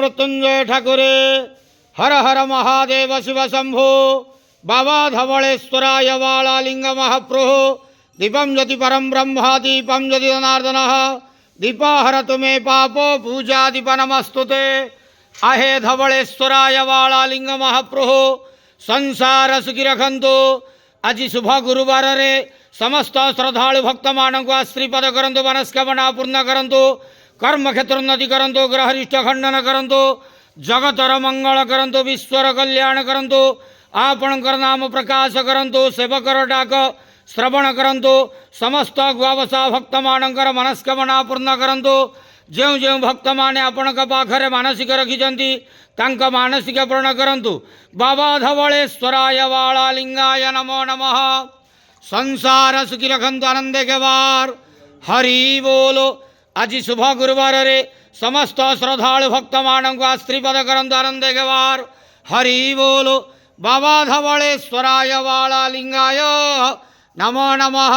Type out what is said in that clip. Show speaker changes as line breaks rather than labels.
मृत्युंजय ठाकुरे। हर हर महादेव शिव शंभो। बाबा धवलेश्वराय वालालिंग महाप्रभु। दीपं ज्योति परम ब्रह्म दीपं ज्योति जनार्दन। दीपा हरतु मे पापो पूजा दीप नमस्तुते। आहे धवलेश्वराय वालालिंग महाप्रभु संसार सुखी रखंतु। आज शुभ गुरुवार रे समस्त श्रद्धालु भक्त मानक आश्रीपद करंतु, मनस्कामना पूर्ण करंतु, कर्म क्षेत्र उन्नति करंतु, ग्रहरिष्ट खंडन करंतु, जगतर मंगल करंतु, विश्वर कल्याण करंतु, आपणकर नाम प्रकाश करंतु, सेवकर डाक श्रवण करंतु, समस्त गुआवसा भक्त मानकर मनस्कामना पूर्ण करंतु। जो जो भक्त माने आपण पाखरे मानसिक रखिछंती तांका मानसिक पूर्ण करंतु। बाबा धवलेश्वराय वालालिंगाय नमो नमः। संसार सुखी रखंतु, आनंदे के बार। हरि बोलो। आज शुभ गुरुवार रे समस्त श्रद्धालु भक्त मानक आश्रीपद करंतु, आनंदे के बार। हरि बोलो। बाबा धवलेश्वराय वालालिंगाय नमो नमः।